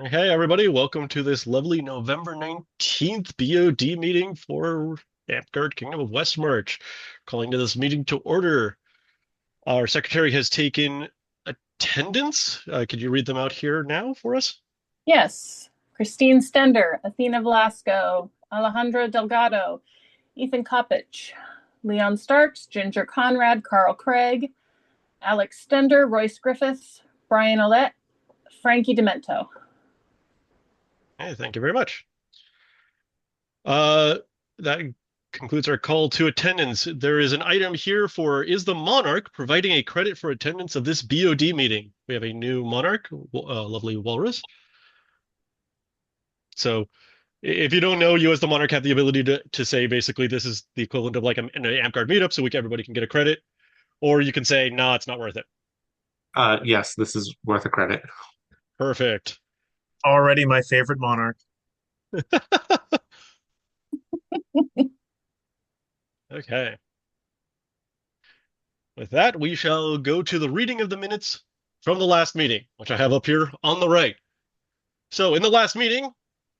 Hey everybody, welcome to this lovely November 19th BOD meeting for Amtgard Kingdom of Westmarch. Calling to this meeting to order. Our secretary has taken attendance. Could you read them out here now for us? Yes. Christine Stender, Athena Velasco, Alejandro Delgado, Ethan Kopich, Leon Starks, Ginger Conrad, Carl Craig, Alex Stender, Royce Griffiths, Brian Olet, Frankie Demento. Hey, thank you very much. Uh, that concludes our call to attendance. There is an item here for is the monarch providing a credit for attendance of this BOD meeting? We have a new monarch, lovely walrus. So if you don't know, you as the monarch have the ability to say basically this is the equivalent of like an Amtgard meetup, so everybody can get a credit, or you can say, nah, it's not worth it. Yes, this is worth a credit. Perfect. Already my favorite monarch. Okay. With that, we shall go to the reading of the minutes from the last meeting, which I have up here on the right. So in the last meeting,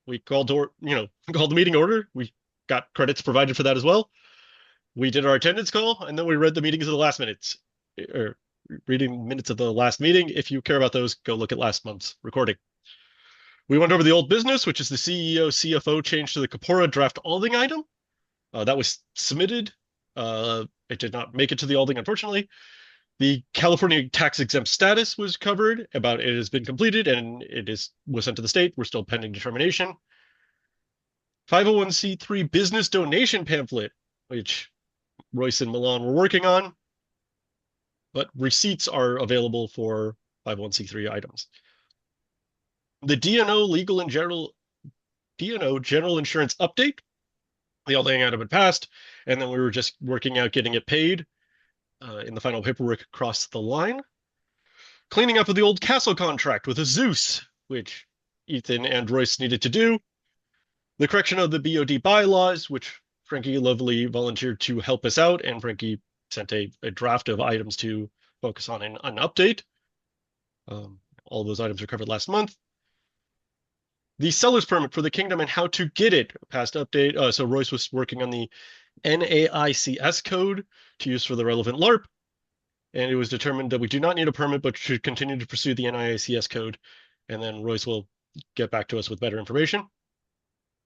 we called called the meeting order. We got credits provided for that as well. We did our attendance call, and then we read the meetings of the last minutes, or reading minutes of the last meeting. If you care about those, go look at last month's recording. We went over the old business, which is the CEO CFO change to the Kapora draft Alding item. That was submitted. It did not make it to the Alding, unfortunately. The California tax exempt status was covered. About it has been completed and was sent to the state. We're still pending determination. 501c3 business donation pamphlet, which Royce and Milan were working on, but receipts are available for 501c3 items. The DNO legal and general DNO general insurance update. The Alding item had passed, and then we were just working out getting it paid in the final paperwork across the line. Cleaning up of the old castle contract with a Zeus, which Ethan and Royce needed to do. The correction of the BOD bylaws, which Frankie lovely volunteered to help us out, and Frankie sent a draft of items to focus on an update. All those items were covered last month. The seller's permit for the kingdom and how to get it. Past update. So Royce was working on the NAICS code to use for the relevant LARP, and it was determined that we do not need a permit, but should continue to pursue the NAICS code, and then Royce will get back to us with better information.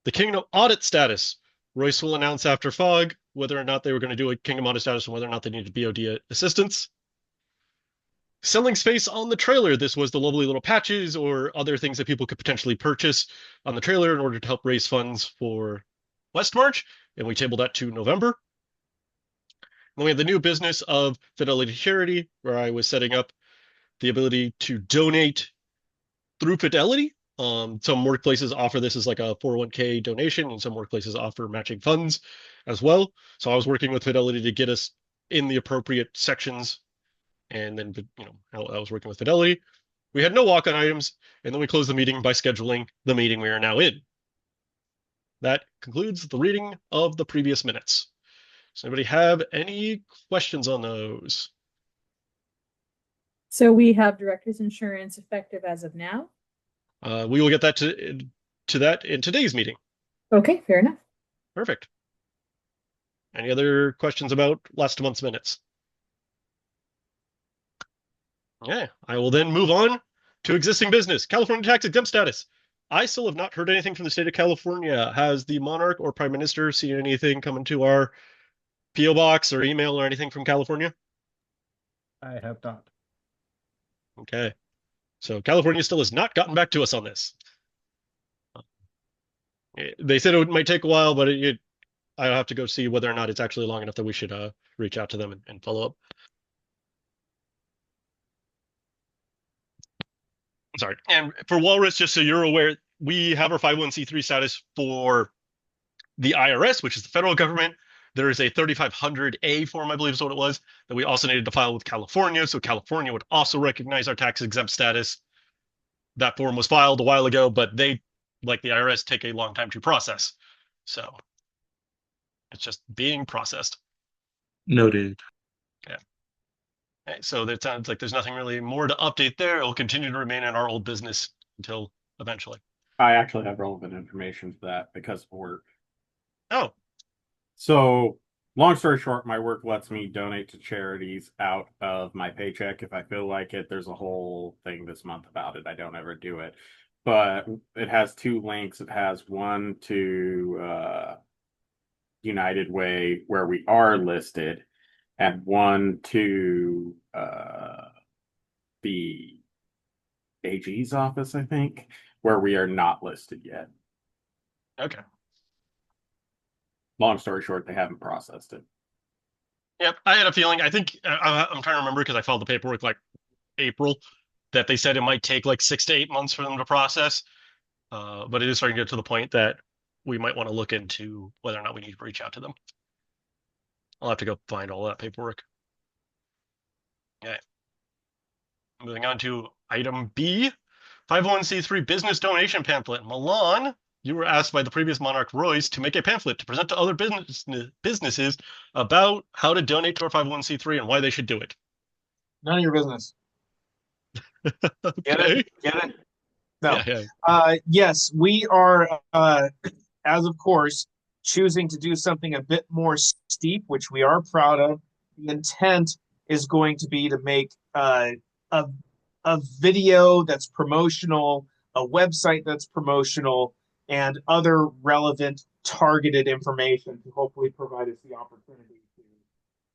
The kingdom audit status. Royce will announce after FOG whether or not they were going to do a kingdom audit status and whether or not they needed BOD assistance. Selling space on the trailer. This was the lovely little patches or other things that people could potentially purchase on the trailer in order to help raise funds for Westmarch, and we tabled that to November. Then we have the new business of Fidelity Charity, where I was setting up the ability to donate through Fidelity. Some workplaces offer this as like a 401k donation, and some workplaces offer matching funds as well. So I was working with Fidelity to get us in the appropriate sections, and then I was working with Fidelity. We had no walk-on items, and then we closed the meeting by scheduling the meeting we are now in. That concludes the reading of the previous minutes. Does anybody have any questions on those? So we have director's insurance effective as of now. We will get that to that in today's meeting. Okay, fair enough. Perfect. Any other questions about last month's minutes? Yeah, I will then move on to existing business. California tax exempt status. I still have not heard anything from the state of California. Has the monarch or prime minister seen anything coming to our PO box or email or anything from California? I have not. Okay. So California still has not gotten back to us on this. They said it might take a while, but I'll have to go see whether or not it's actually long enough that we should reach out to them and follow up. Sorry. And for Walrus, just so you're aware, we have our 501c3 status for the IRS, which is the federal government. There is a 3500A form, I believe is what it was, that we also needed to file with California. So California would also recognize our tax exempt status. That form was filed a while ago, but they, like the IRS, take a long time to process. So it's just being processed. Noted. Yeah. Okay, so it sounds like there's nothing really more to update there. It'll continue to remain in our old business until eventually. I actually have relevant information to that because of work. Oh, So, long story short, my work lets me donate to charities out of my paycheck if I feel like it. There's a whole thing this month about it. I don't ever do it. But it has two links. It has one to United Way, where we are listed, and one to the AG's office, I think, where we are not listed yet. okay. Long story short, they haven't processed it. Yep, I had a feeling. I think I'm trying to remember because I filed the paperwork like April, that they said it might take like 6 to 8 months for them to process. But it is starting to get to the point that we might want to look into whether or not we need to reach out to them. I'll have to go find all that paperwork. Okay. Moving on to item B, 501c3 business donation pamphlet. Milan, you were asked by the previous monarch Royce to make a pamphlet to present to other businesses about how to donate to our 501c3 and why they should do it. None of your business. Get Okay. it? Get it? No. Yeah. Yes, we are, as of course, choosing to do something a bit more steep, which we are proud of. The intent is going to be to make a video that's promotional, a website that's promotional, and other relevant targeted information to hopefully provide us the opportunity to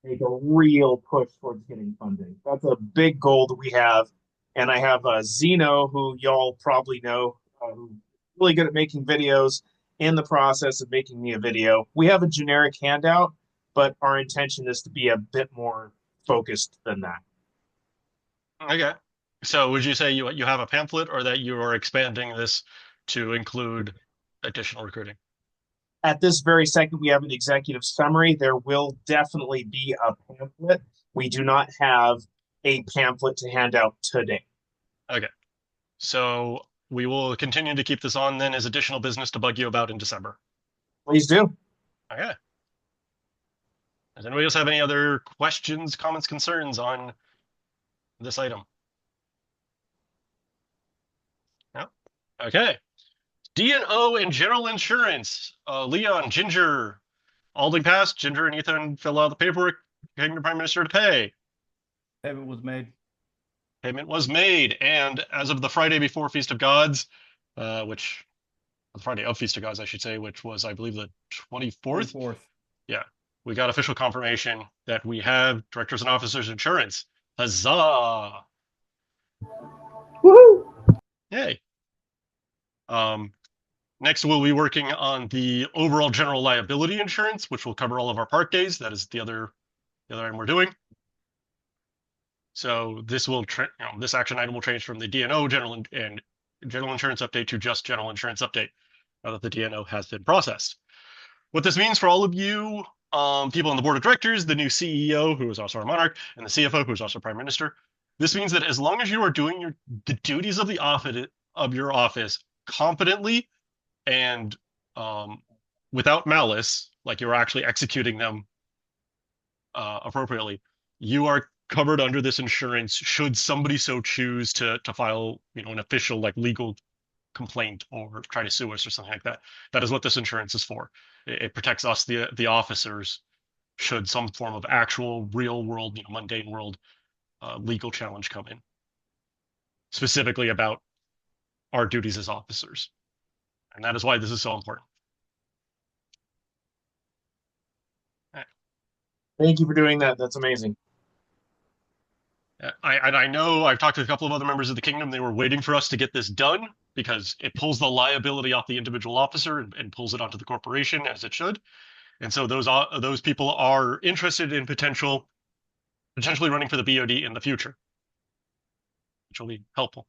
make a real push towards getting funding. That's a big goal that we have. And I have Zeno, who y'all probably know, who's really good at making videos, in the process of making me a video. We have a generic handout, but our intention is to be a bit more focused than that. Okay. So would you say you have a pamphlet, or that you are expanding this to include additional recruiting? At this very second, we have an executive summary. There will definitely be a pamphlet. We do not have a pamphlet to hand out today. Okay. So we will continue to keep this on then as additional business to bug you about in December. Please do. Okay. Does anybody else have any other questions, comments, concerns on this item? No? Okay. D&O and general insurance. Leon, Ginger, Alding passed. Ginger and Ethan fill out the paperwork, getting the Prime Minister to pay. Payment was made. Payment was made, and as of the Friday before Feast of Gods, which the Friday of Feast of Gods, I should say, which was, I believe, the 24th. 24th. Yeah, we got official confirmation that we have Directors and Officers Insurance. Huzzah! Woohoo! Yay! Next, we'll be working on the overall general liability insurance, which will cover all of our park days. That is the other item we're doing. So this will, this action item will change from the D&O general insurance update to just general insurance update, now that the D&O has been processed. What this means for all of you people on the board of directors, the new CEO, who is also our monarch, and the CFO, who is also Prime Minister, this means that as long as you are doing the duties of your office competently and without malice, like you're actually executing them appropriately, you are covered under this insurance should somebody so choose to file, an official like legal complaint or try to sue us or something like that. That is what this insurance is for. It protects us, the officers, should some form of actual real world, mundane world legal challenge come in, specifically about our duties as officers. And that is why this is so important. Thank you for doing that. That's amazing. I know I've talked to a couple of other members of the kingdom. They were waiting for us to get this done because it pulls the liability off the individual officer and pulls it onto the corporation, as it should. And so those people are interested in potentially running for the BOD in the future, which will be helpful.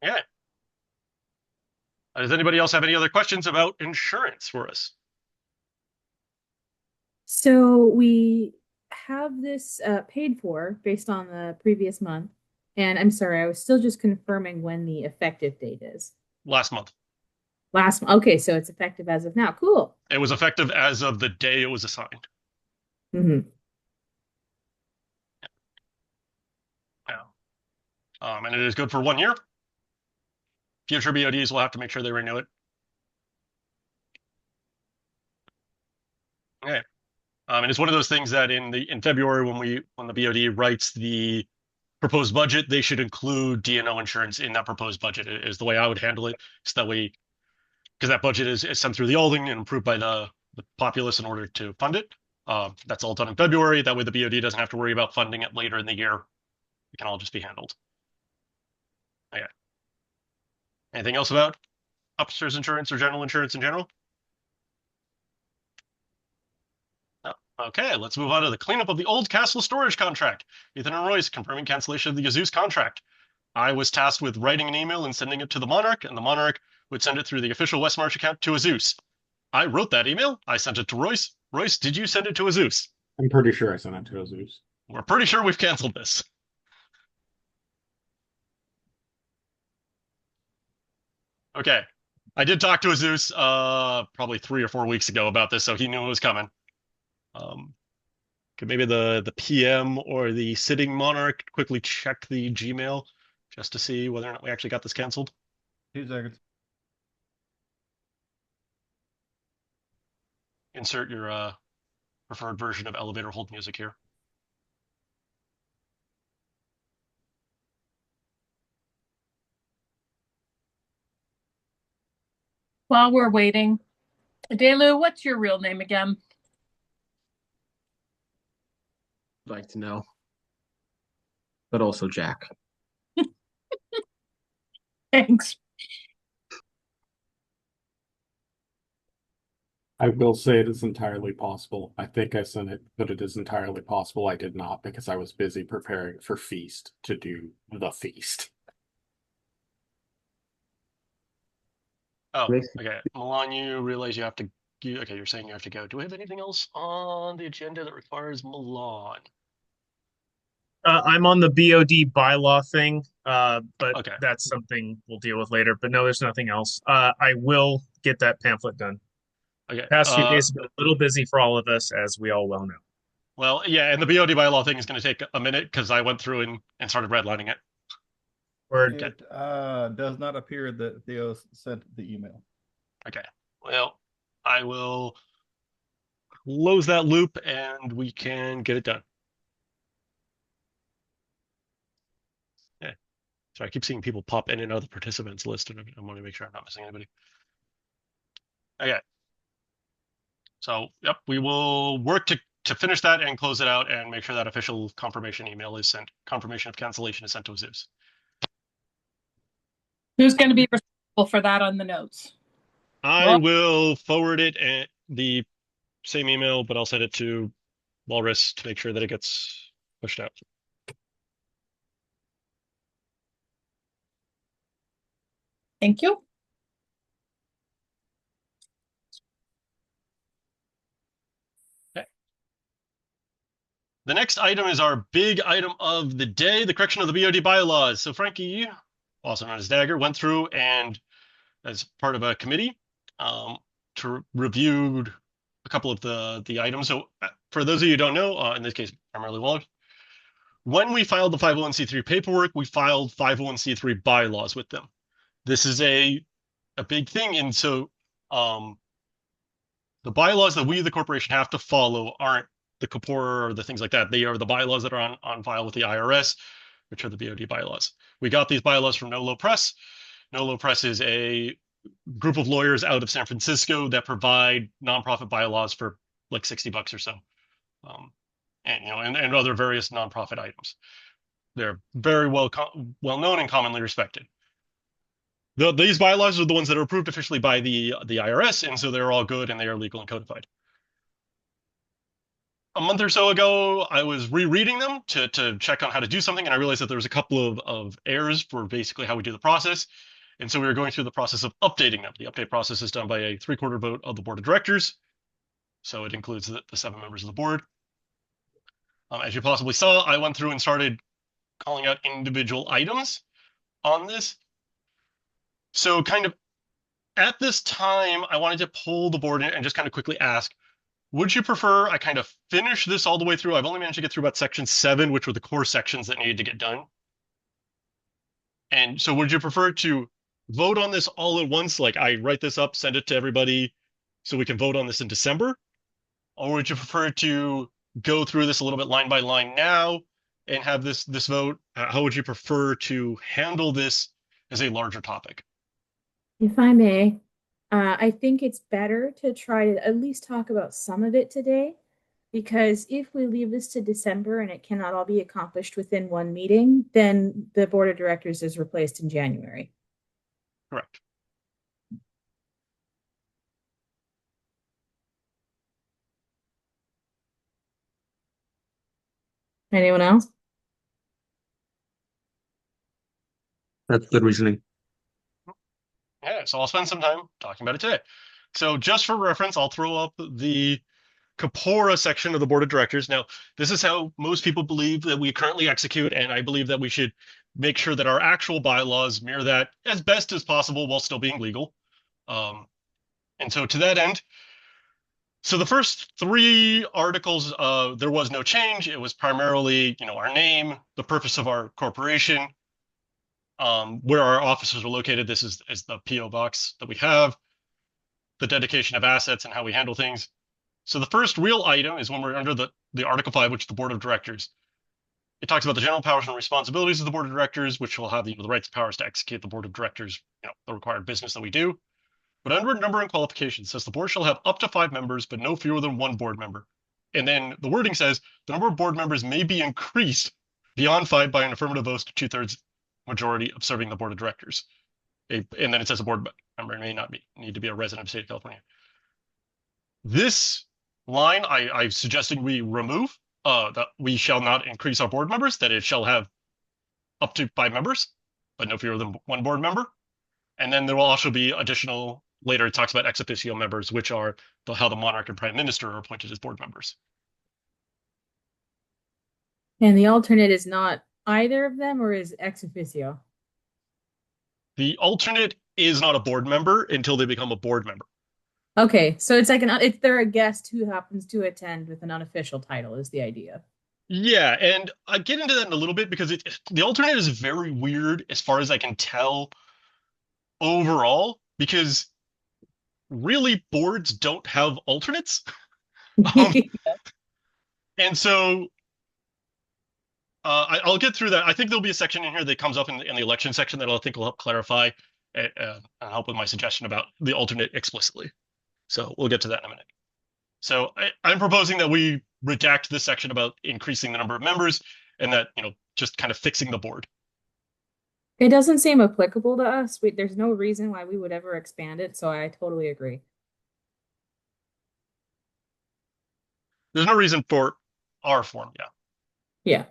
Yeah. Does anybody else have any other questions about insurance for us? So we have this paid for based on the previous month. And I'm sorry, I was still just confirming when the effective date is. Last month. Last month. Okay, so it's effective as of now. Cool. It was effective as of the day it was assigned. Mm-hmm. Yeah. And it is good for 1 year. Future BODs will have to make sure they renew it. Okay. And it's one of those things that in February when the BOD writes the proposed budget, they should include D&O insurance in that proposed budget. Is the way I would handle it. So that way, because that budget is sent through the Alding and approved by the populace in order to fund it. That's all done in February. That way, the BOD doesn't have to worry about funding it later in the year. It can all just be handled. Okay. Anything else about upstairs insurance or general insurance in general? No. Okay, let's move on to the cleanup of the old castle storage contract. Ethan and Royce confirming cancellation of the Azus contract. I was tasked with writing an email and sending it to the Monarch, and the Monarch would send it through the official Westmarch account to Azus. I wrote that email. I sent it to Royce. Royce, did you send it to Azus? I'm pretty sure I sent it to Azus. We're pretty sure we've canceled this. Okay. I did talk to Azus probably 3 or 4 weeks ago about this, so he knew it was coming. Could maybe the PM or the sitting Monarch quickly check the Gmail just to see whether or not we actually got this canceled? 2 seconds. Insert your preferred version of elevator hold music here. While we're waiting, Delu, what's your real name again? Like to know. But also Jack. Thanks. I will say it is entirely possible. I think I sent it, but it is entirely possible I did not because I was busy preparing for Feast to do the feast. Oh, okay. Milan, you realize you have to. Okay, you're saying you have to go. Do we have anything else on the agenda that requires Milan? I'm on the BOD bylaw thing, but Okay. that's something we'll deal with later. But no, there's nothing else. I will get that pamphlet done. Okay. Past few days have been a little busy for all of us, as we all well know. Well, yeah, and the BOD bylaw thing is going to take a minute because I went through and started redlining it. Word. It does not appear that Theo sent the email. Okay. Well, I will close that loop and we can get it done. Yeah. So I keep seeing people pop in and out of the participants list, and I want to make sure I'm not missing anybody. Okay. So, yep, we will work to finish that and close it out and make sure that official confirmation email is sent. Confirmation of cancellation is sent to Zeus. Who's going to be responsible for that on the notes? I will forward it at the same email, but I'll send it to Walrus to make sure that it gets pushed out. Thank you. Okay. The next item is our big item of the day, the correction of the BOD bylaws. So Frankie, also known as Dagger, went through and as part of a committee to reviewed a couple of the items. So for those of you who don't know, in this case, primarily Wallace, when we filed the 501c3 paperwork, we filed 501c3 bylaws with them. This is a big thing. And so the bylaws that we, the corporation, have to follow aren't the Kapor or the things like that. They are the bylaws that are on file with the IRS, which are the BOD bylaws. We got these bylaws from No Low Press. No Low Press is a group of lawyers out of San Francisco that provide nonprofit bylaws for like $60 or so, and other various nonprofit items. They're very well known and commonly respected. These bylaws are the ones that are approved officially by the IRS, and so they're all good and they are legal and codified. A month or so ago, I was rereading them to check on how to do something, and I realized that there was a couple of errors for basically how we do the process. And so we were going through the process of updating them. The update process is done by a 3/4 vote of the board of directors. So it includes the 7 members of the board. As you possibly saw, I went through and started calling out individual items on this. So kind of at this time, I wanted to pull the board in and just kind of quickly ask, would you prefer I kind of finish this all the way through? I've only managed to get through about section 7, which were the core sections that needed to get done. And so would you prefer to vote on this all at once? Like I write this up, send it to everybody so we can vote on this in December? Or would you prefer to go through this a little bit line by line now and have this vote? How would you prefer to handle this as a larger topic? If I may, I think it's better to try to at least talk about some of it today, because if we leave this to December and it cannot all be accomplished within one meeting, then the board of directors is replaced in January. Correct. Anyone else? That's good reasoning. Yeah, so I'll spend some time talking about it today. So just for reference, I'll throw up the Capora section of the board of directors. Now, this is how most people believe that we currently execute, and I believe that we should make sure that our actual bylaws mirror that as best as possible while still being legal. And so to that end, so the first three articles, there was no change. It was primarily, our name, the purpose of our corporation, where our offices are located. This is the PO box that we have, the dedication of assets and how we handle things. So the first real item is when we're under the Article 5, which is the board of directors. It talks about the general powers and responsibilities of the board of directors, which will have the rights and powers to execute the board of directors, the required business that we do. But under number and qualifications says the board shall have up to 5 members, but no fewer than 1 board member. And then the wording says the number of board members may be increased beyond 5 by an affirmative vote to 2/3 majority of serving the board of directors. And then it says a board member may not need to be a resident of the state of California. This line, I'm suggesting we remove, that we shall not increase our board members, that it shall have up to 5 members, but no fewer than 1 board member. And then there will also be additional, later it talks about ex officio members, which are how the monarch and prime minister are appointed as board members. And the alternate is not either of them, or is ex officio? The alternate is not a board member until they become a board member. Okay, so it's like if they're a guest who happens to attend with an unofficial title is the idea. Yeah, and I get into that in a little bit because the alternate is very weird as far as I can tell overall, because really boards don't have alternates. And so I'll get through that. I think there'll be a section in here that comes up in the election section that I think will help clarify and help with my suggestion about the alternate explicitly. So we'll get to that in a minute. So I'm proposing that we redact this section about increasing the number of members and that, just kind of fixing the board. It doesn't seem applicable to us. There's no reason why we would ever expand it, so I totally agree. There's no reason for our form, yeah. Yeah.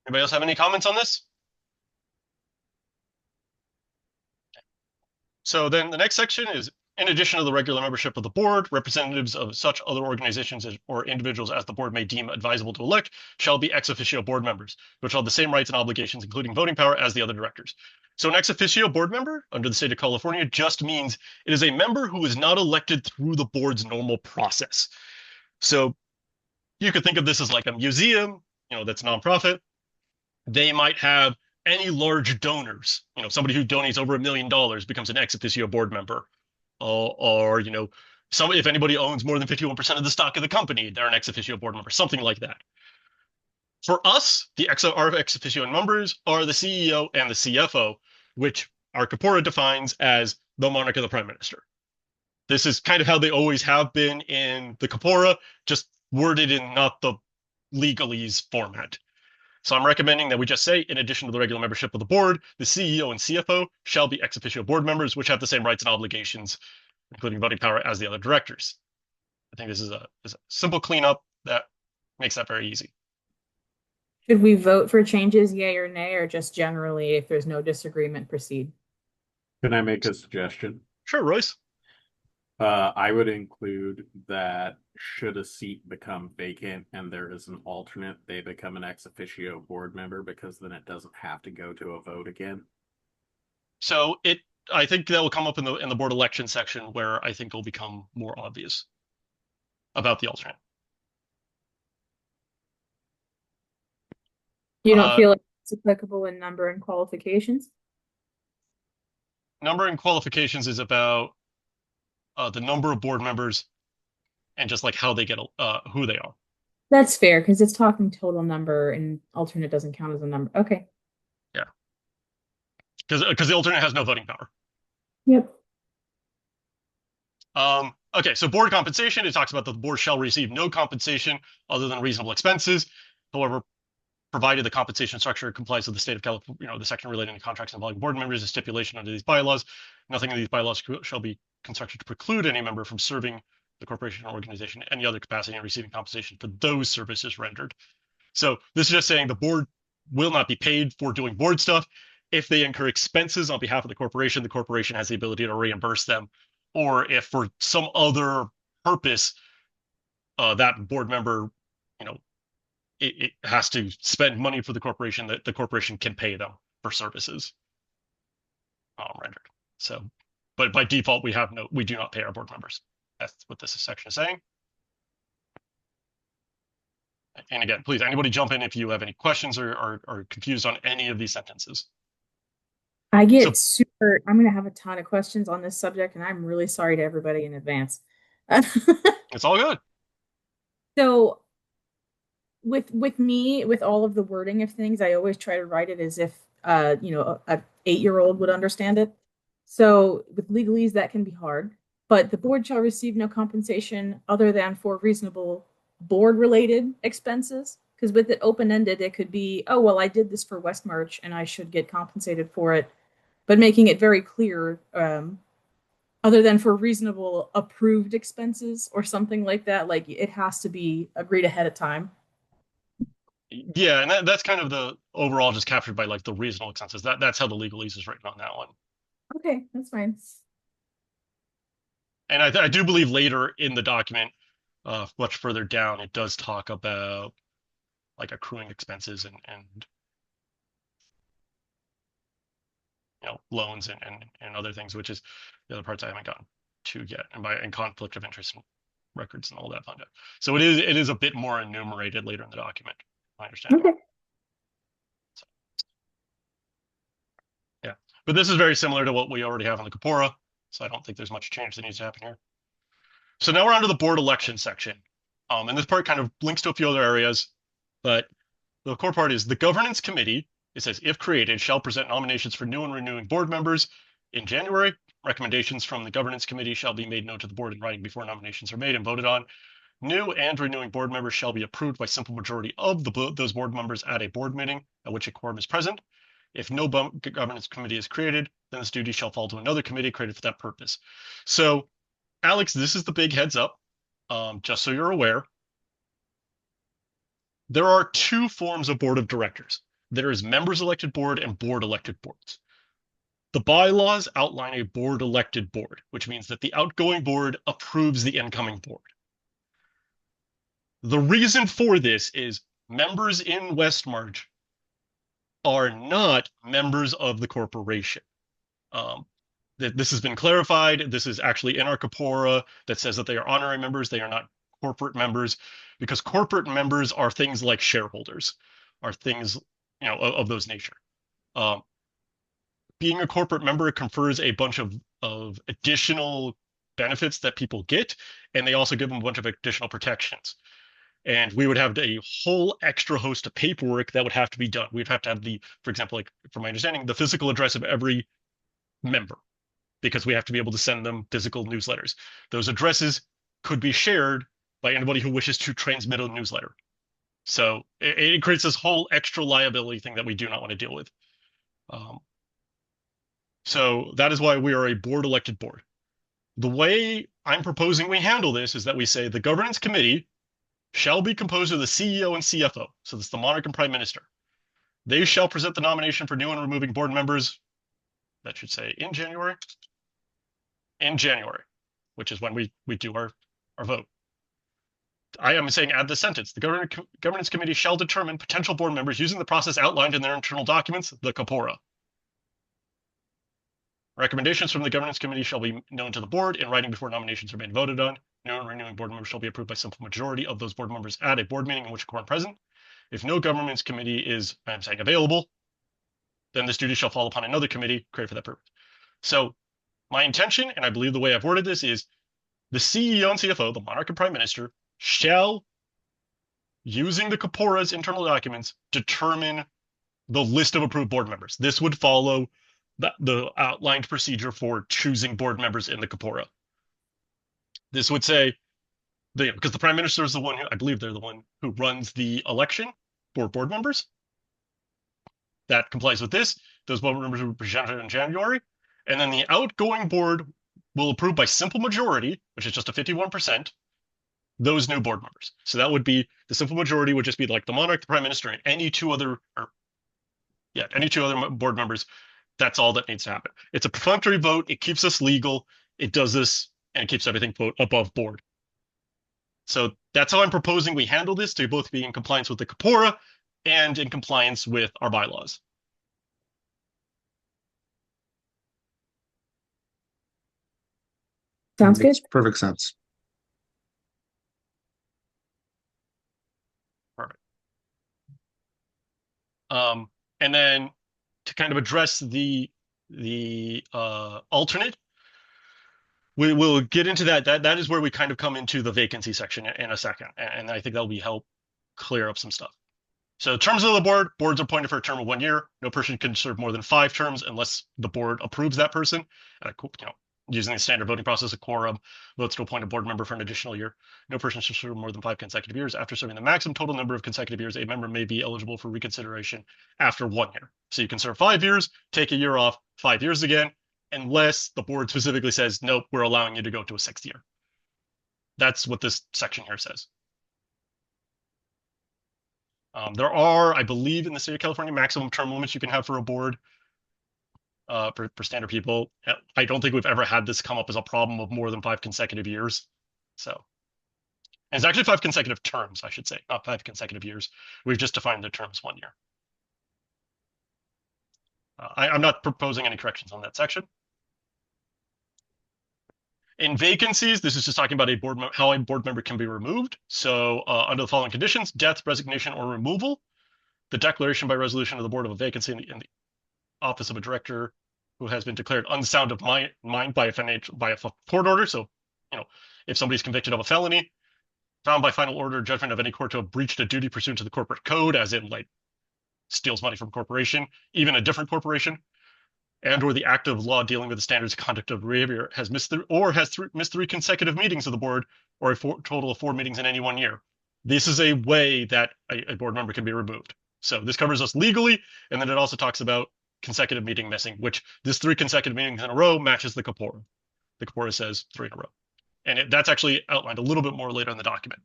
Anybody else have any comments on this? So then the next section is, in addition to the regular membership of the board, representatives of such other organizations or individuals as the board may deem advisable to elect shall be ex officio board members, which have the same rights and obligations, including voting power, as the other directors. So an ex officio board member under the state of California just means it is a member who is not elected through the board's normal process. So you could think of this as like a museum, that's nonprofit. They might have any large donors, somebody who donates over $1 million becomes an ex officio board member. Or if anybody owns more than 51% of the stock of the company, they're an ex officio board member, something like that. For us, our ex officio members are the CEO and the CFO, which our Capora defines as the monarch and the prime minister. This is kind of how they always have been in the Capora, just worded in not the legalese format. So I'm recommending that we just say, in addition to the regular membership of the board, the CEO and CFO shall be ex officio board members, which have the same rights and obligations, including voting power, as the other directors. I think this is a simple cleanup that makes that very easy. Should we vote for changes, yay or nay, or just generally, if there's no disagreement, proceed? Can I make a suggestion? Sure, Royce. I would include that should a seat become vacant and there is an alternate, they become an ex officio board member, because then it doesn't have to go to a vote again. So I think that will come up in the board election section, where I think it'll become more obvious about the alternate. You don't feel like It's applicable in number and qualifications. Number and qualifications is about the number of board members and just like how they get who they are. That's fair because it's talking total number and alternate doesn't count as a number. Okay. Yeah, because the alternate has no voting power. Yep. Okay, so board compensation, it talks about the board shall receive no compensation other than reasonable expenses. However, provided the compensation structure complies with the state of California, the section relating to contracts involving board members, a stipulation under these bylaws. Nothing in these bylaws shall be constructed to preclude any member from serving the corporation or organization in any other capacity and receiving compensation for those services rendered. So this is just saying the board will not be paid for doing board stuff. If they incur expenses on behalf of the corporation has the ability to reimburse them. Or if for some other purpose, that board member, it has to spend money for the corporation, that the corporation can pay them for services rendered. So, but by default, we do not pay our board members. That's what this section is saying. And again, please, anybody jump in if you have any questions or are confused on any of these sentences. I get super, I'm going to have a ton of questions on this subject, and I'm really sorry to everybody in advance. It's all good. So with me, with all of the wording of things, I always try to write it as if, a 8-year-old would understand it. So with legalese, that can be hard, but the board shall receive no compensation other than for reasonable board-related expenses. Because with it open-ended, it could be, oh, well, I did this for West March and I should get compensated for it. But making it very clear, other than for reasonable approved expenses or something like that, like it has to be agreed ahead of time. Yeah, and that's kind of the overall just captured by like the reasonable expenses. That's how the legalese is written on that one. Okay, that's fine. And I do believe later in the document, much further down, it does talk about like accruing expenses and loans and other things, which is the other parts I haven't gotten to yet, and conflict of interest records and all that fun stuff. So it is a bit more enumerated later in the document. I understand. Okay. So, yeah, but this is very similar to what we already have on the Corpora, so I don't think there's much change that needs to happen here. So now we're on to the board election section. And this part kind of links to a few other areas, but the core part is the governance committee. It says, if created, shall present nominations for new and renewing board members in January. Recommendations from the governance committee shall be made known to the board in writing before nominations are made and voted on. New and renewing board members shall be approved by simple majority of those board members at a board meeting at which a quorum is present. If no governance committee is created, then this duty shall fall to another committee created for that purpose. So, Alex, this is the big heads up, just so you're aware. There are two forms of board of directors. There is members elected board and board elected boards. The bylaws outline a board elected board, which means that the outgoing board approves the incoming board. The reason for this is members in West March are not members of the corporation. This has been clarified. This is actually in our Corpora that says that they are honorary members. They are not corporate members, because corporate members are things like shareholders, are things of those nature. Being a corporate member confers a bunch of additional benefits that people get, and they also give them a bunch of additional protections. And we would have a whole extra host of paperwork that would have to be done. We'd have to have for example, like from my understanding, the physical address of every member, because we have to be able to send them physical newsletters. Those addresses could be shared by anybody who wishes to transmit a newsletter. So it creates this whole extra liability thing that we do not want to deal with. So that is why we are a board elected board. The way I'm proposing we handle this is that we say the governance committee shall be composed of the CEO and CFO. So that's the monarch and prime minister. They shall present the nomination for new and removing board members. That should say in January. In January, which is when we do our vote. I am saying add the sentence. The governance committee shall determine potential board members using the process outlined in their internal documents, the Corpora. Recommendations from the governance committee shall be known to the board in writing before nominations are made and voted on. New and renewing board members shall be approved by simple majority of those board members at a board meeting in which a quorum present. If no governance committee is, I'm saying, available, then this duty shall fall upon another committee created for that purpose. So my intention, and I believe the way I've worded this, is the CEO and CFO, the monarch and prime minister, shall, using the Corpora's internal documents, determine the list of approved board members. This would follow the outlined procedure for choosing board members in the Corpora. This would say, because the prime minister is the one who, I believe they're the one who runs the election for board members. That complies with this. Those board members will be presented in January. And then the outgoing board will approve by simple majority, which is just a 51%, those new board members. So that would be, the simple majority would just be like the monarch, the prime minister, and any two other board members. That's all that needs to happen. It's a perfunctory vote. It keeps us legal. It does this, and it keeps everything above board. So that's how I'm proposing we handle this, to both be in compliance with the Corpora and in compliance with our bylaws. Sounds good. Makes perfect sense. Perfect. And then to kind of address the alternate, we will get into that. That is where we kind of come into the vacancy section in a second, and I think that'll be help clear up some stuff. So terms of the board, boards are appointed for a term of 1 year. No person can serve more than 5 terms unless the board approves that person. And using the standard voting process, a quorum votes to appoint a board member for an additional year. No person should serve more than 5 consecutive years. After serving the maximum total number of consecutive years, a member may be eligible for reconsideration after 1 year. So you can serve 5 years, take a year off, 5 years again, unless the board specifically says, nope, we're allowing you to go to a 6th year. That's what this section here says. There are, I believe, in the state of California, maximum term limits you can have for a board for standard people. I don't think we've ever had this come up as a problem of more than 5 consecutive years. So, and it's actually 5 consecutive terms, I should say, not 5 consecutive years. We've just defined the terms 1 year. I'm not proposing any corrections on that section. In vacancies, this is just talking about how a board member can be removed. So under the following conditions: death, resignation, or removal, the declaration by resolution of the board of a vacancy in the office of a director who has been declared unsound of mind by a court order. So, if somebody's convicted of a felony, found by final order or judgment of any court to have breached a duty pursuant to the corporate code, as in like steals money from a corporation, even a different corporation, and or the act of law dealing with the standards of conduct of behavior has missed 3 consecutive meetings of the board, or a total of 4 meetings in any 1 year. This is a way that a board member can be removed. So this covers us legally, and then it also talks about consecutive meeting missing, which this 3 consecutive meetings in a row matches the Corpora. The Corpora says 3 in a row. And that's actually outlined a little bit more later in the document.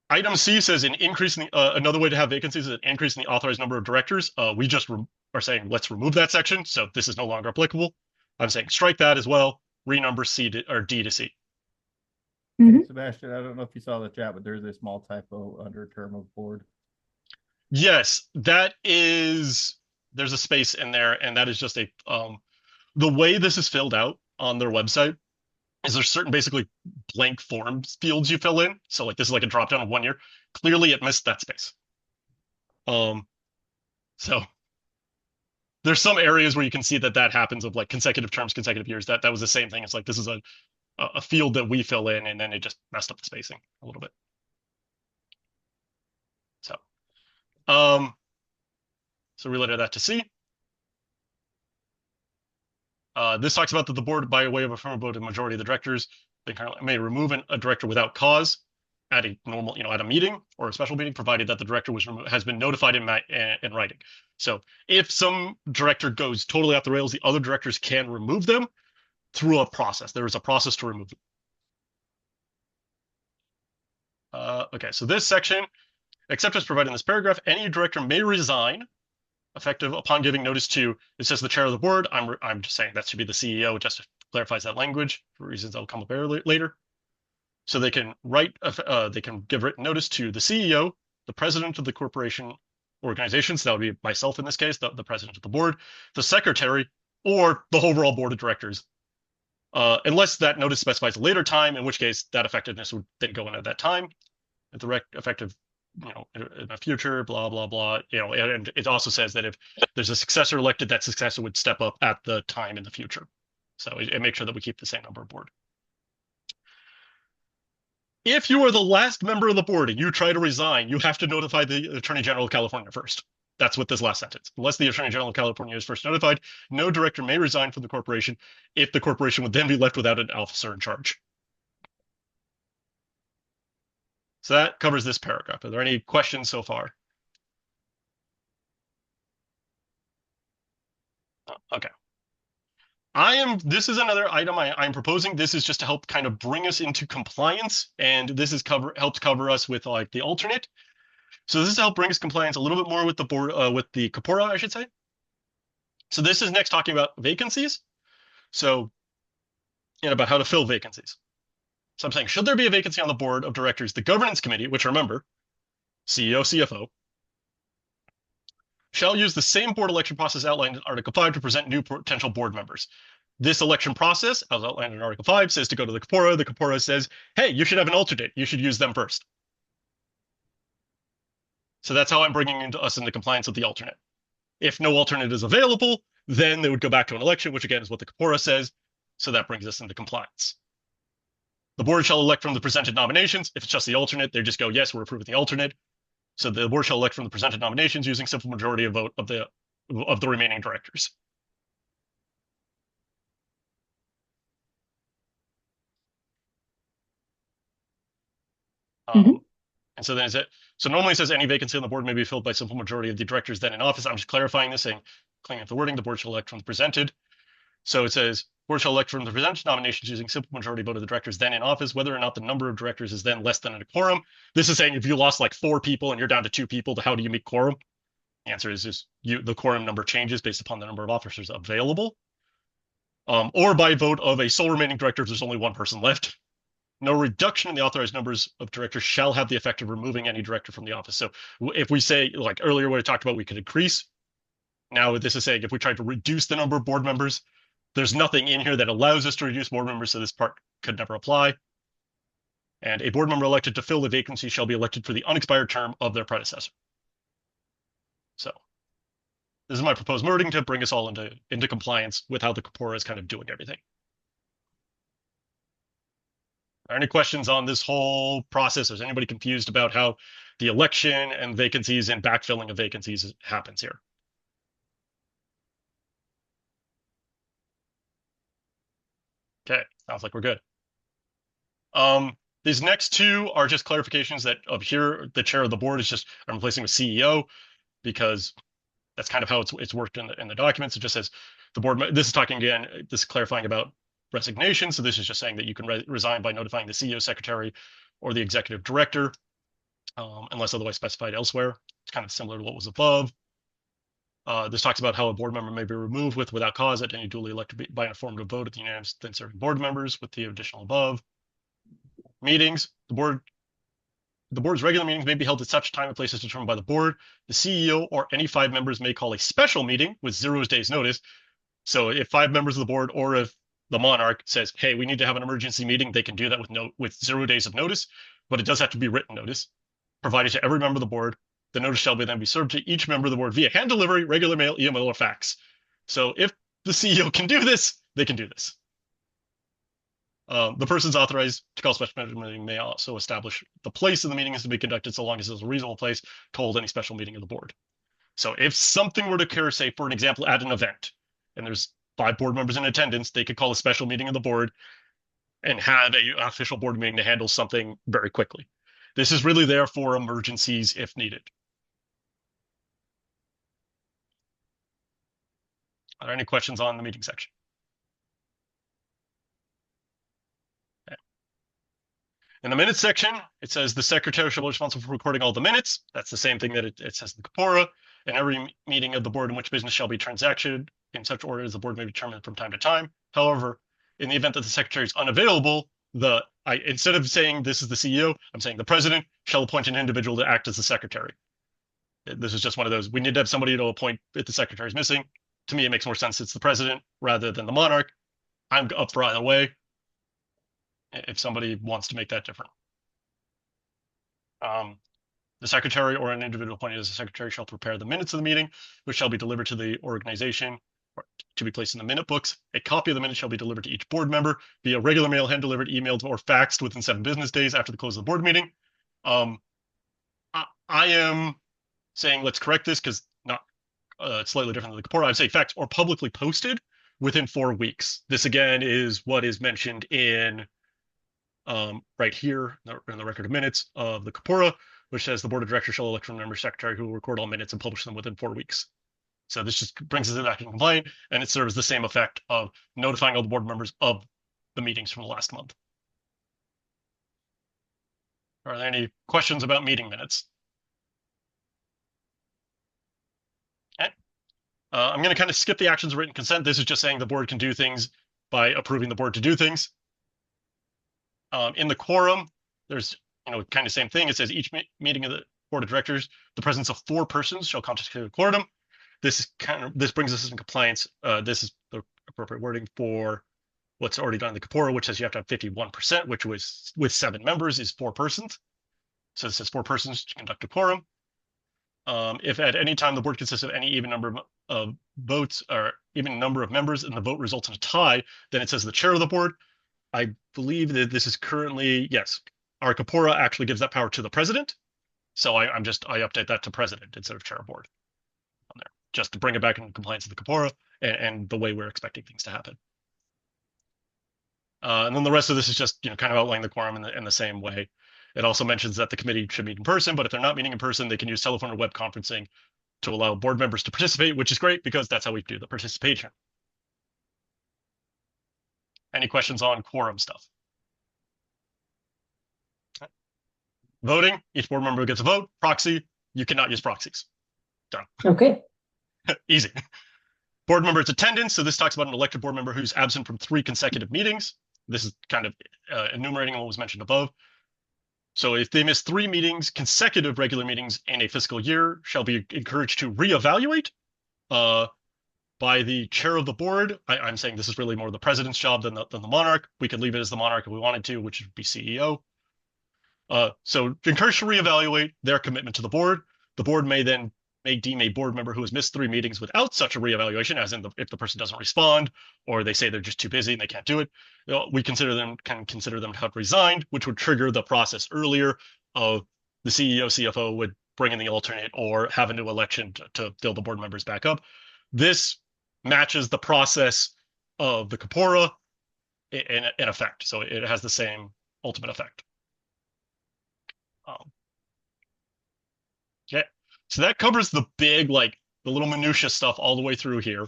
Item C says an increase in another way to have vacancies is an increase in the authorized number of directors. We just are saying let's remove that section, so this is no longer applicable. I'm saying strike that as well. Renumber D to C. Mm-hmm. Hey, Sebastian, I don't know if you saw the chat, but there's a small typo under term of board. Yes, there's a space in there, and that is just a the way this is filled out on their website is there's certain basically blank forms fields you fill in. So like this is like a drop down of 1 year. Clearly it missed that space. So there's some areas where you can see that happens of like consecutive terms, consecutive years. That was the same thing. It's like this is a field that we fill in, and then it just messed up the spacing a little bit. So related that to C. This talks about that the board, by way of affirmative vote of majority of the directors, they may remove a director without cause at a normal, at a meeting or a special meeting, provided that the director has been notified in writing. So if some director goes totally off the rails, the other directors can remove them through a process. There is a process to remove them. Okay, so this section, except as provided in this paragraph, any director may resign effective upon giving notice to, it says the chair of the board. I'm just saying that should be the CEO, just to clarifies that language for reasons that will come up later. So they can they can give written notice to the CEO, the president of the corporation organization, so that would be myself in this case, the president of the board, the secretary, or the overall board of directors, unless that notice specifies a later time, in which case that effectiveness would then go in at that time. At the effective in the future, blah, blah, blah. And it also says that if there's a successor elected, that successor would step up at the time in the future. So it makes sure that we keep the same number of board. If you are the last member of the board and you try to resign, you have to notify the Attorney General of California first. That's what this last sentence. Unless the Attorney General of California is first notified, no director may resign from the corporation if the corporation would then be left without an officer in charge. So that covers this paragraph. Are there any questions so far? Okay. This is another item I'm proposing. This is just to help kind of bring us into compliance, and this is helps cover us with like the alternate. So this is to help bring us compliance a little bit more with the board, with the corpora, I should say. So this is next talking about vacancies. So, and about how to fill vacancies. So I'm saying, should there be a vacancy on the board of directors, the governance committee, which remember, CEO, CFO, shall use the same board election process outlined in Article 5 to present new potential board members. This election process, as outlined in Article 5, says to go to the corpora. The corpora says, hey, you should have an alternate. You should use them first. So that's how I'm bringing us into compliance with the alternate. If no alternate is available, then they would go back to an election, which again is what the corpora says. So that brings us into compliance. The board shall elect from the presented nominations. If it's just the alternate, they just go, yes, we're approving the alternate. So the board shall elect from the presented nominations using simple majority of vote of the remaining directors. And so then so normally it says any vacancy on the board may be filled by simple majority of the directors then in office. I'm just clarifying this, saying, cleaning up the wording, the board shall elect from the presented. So it says, board shall elect from the presented nominations using simple majority vote of the directors then in office, whether or not the number of directors is then less than a quorum. This is saying if you lost like 4 people and you're down to 2 people, how do you meet quorum? The answer is the quorum number changes based upon the number of officers available. Or by vote of a sole remaining director if there's only 1 person left. No reduction in the authorized numbers of directors shall have the effect of removing any director from the office. So if we say, like earlier what I talked about, we could increase. Now this is saying if we tried to reduce the number of board members, there's nothing in here that allows us to reduce board members, so this part could never apply. And a board member elected to fill the vacancy shall be elected for the unexpired term of their predecessor. So this is my proposed wording to bring us all into compliance with how the corpora is kind of doing everything. Are there any questions on this whole process? Is anybody confused about how the election and vacancies and backfilling of vacancies happens here? Okay, sounds like we're good. These next 2 are just clarifications that up here, the chair of the board is just, I'm replacing with CEO because that's kind of how it's worked in the documents. It just says the board, this is talking again, this is clarifying about resignation. So this is just saying that you can resign by notifying the CEO, secretary, or the executive director, unless otherwise specified elsewhere. It's kind of similar to what was above. This talks about how a board member may be removed without cause at any duly elected by an affirmative vote of the unanimous then serving board members with the additional above. Meetings, the board's regular meetings may be held at such time and place as determined by the board. The CEO or any 5 members may call a special meeting with 0 days notice. So if 5 members of the board or if the monarch says, hey, we need to have an emergency meeting, they can do that with 0 days of notice, but it does have to be written notice provided to every member of the board. The notice shall then be served to each member of the board via hand delivery, regular mail, email, or fax. So if the CEO can do this, they can do this. The persons authorized to call special meeting may also establish the place of the meeting is to be conducted so long as it's a reasonable place to hold any special meeting of the board. So if something were to occur, say, for an example, at an event, and there's 5 board members in attendance, they could call a special meeting of the board and have an official board meeting to handle something very quickly. This is really there for emergencies if needed. Are there any questions on the meeting section? Okay. In the minutes section, it says the secretary shall be responsible for recording all the minutes. That's the same thing that it says in the corpora. And every meeting of the board in which business shall be transacted in such order as the board may determine from time to time. However, in the event that the secretary is unavailable, instead of saying this is the CEO, I'm saying the president shall appoint an individual to act as the secretary. This is just one of those, we need to have somebody to appoint if the secretary is missing. To me, it makes more sense it's the president rather than the monarch. I'm up for either way if somebody wants to make that different. The secretary or an individual appointed as a secretary shall prepare the minutes of the meeting, which shall be delivered to the organization or to be placed in the minute books. A copy of the minutes shall be delivered to each board member via regular mail, hand delivered, emailed, or faxed within 7 business days after the close of the board meeting. I am saying let's correct this because not it's slightly different than the Kapora. I'd say faxed or publicly posted within 4 weeks. This again is what is mentioned in right here in the record of minutes of the Kapora, which says the board of directors shall elect one member secretary who will record all minutes and publish them within 4 weeks. So this just brings us back in compliant, and it serves the same effect of notifying all the board members of the meetings from the last month. Are there any questions about meeting minutes? Okay. I'm going to kind of skip the actions of written consent. This is just saying the board can do things by approving the board to do things. In the quorum, there's kind of same thing. It says each meeting of the board of directors, the presence of 4 persons shall constitute a quorum. This brings us in compliance. This is the appropriate wording for what's already done in the Kapora, which says you have to have 51%, which was with 7 members is 4 persons. So it says 4 persons to conduct a quorum. If at any time the board consists of any even number of votes or even number of members and the vote results in a tie, then it says the chair of the board. I believe that this is currently, yes, our Kapora actually gives that power to the president. So I update that to president instead of chair of board on there, just to bring it back in compliance with the Kapora and the way we're expecting things to happen. And then the rest of this is just kind of outlining the quorum in the same way. It also mentions that the committee should meet in person, but if they're not meeting in person, they can use telephone or web conferencing to allow board members to participate, which is great because that's how we do the participation. Any questions on quorum stuff? Okay. Voting, each board member gets a vote. Proxy, you cannot use proxies. Done. Okay. Easy. Board members' attendance. So this talks about an elected board member who's absent from 3 consecutive meetings. This is kind of enumerating what was mentioned above. So if they miss 3 meetings, consecutive regular meetings in a fiscal year, shall be encouraged to reevaluate by the chair of the board. I'm saying this is really more the president's job than the monarch. We could leave it as the monarch if we wanted to, which would be CEO. So encouraged to reevaluate their commitment to the board. The board may deem a board member who has missed 3 meetings without such a reevaluation, as in if the person doesn't respond or they say they're just too busy and they can't do it. We can consider them to have resigned, which would trigger the process earlier of the CEO, CFO would bring in the alternate or have a new election to fill the board members back up. This matches the process of the Kapora in effect. So it has the same ultimate effect. Okay. So that covers the big, the little minutia stuff all the way through here.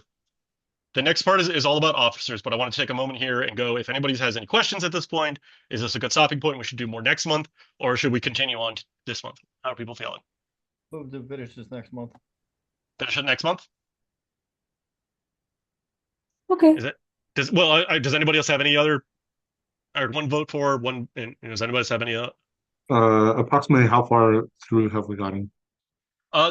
The next part is all about officers, but I want to take a moment here and go, if anybody has any questions at this point, is this a good stopping point? We should do more next month, or should we continue on this month? How are people feeling? Move to finish this next month. Finish it next month? Okay. Is it? Does anybody else have any other, or one vote for one? And does anybody else have any? Approximately how far through have we gotten?